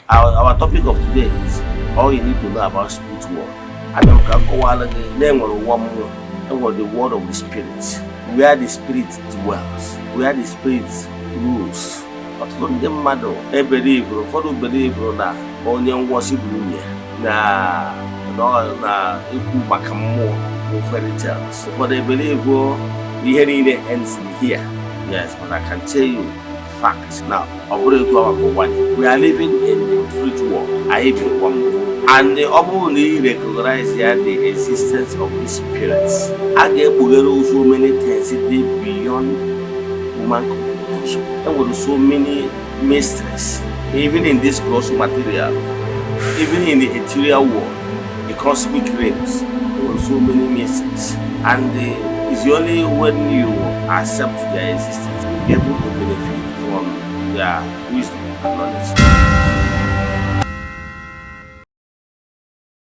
Our topic of today is all you need to know about spirit world. And I'm going to go on again. Then one more. The word of the spirit. Where the spirit dwells. Where the spirit rules. But for them mado, I believe, for the believe na onye worship na iku makamo fairy tales. For the believe the hearing ends here. Yes, but I can tell you facts. Now, we are living in the spirit world. And the only recognize here the existence of the spirits. I get so many things beyond human comprehension. And with so many mysteries, even in this gross material, even in the ethereal world, the cosmic realms, there were so many mysteries. And it's only when you accept their existence, you're able to benefit from their wisdom.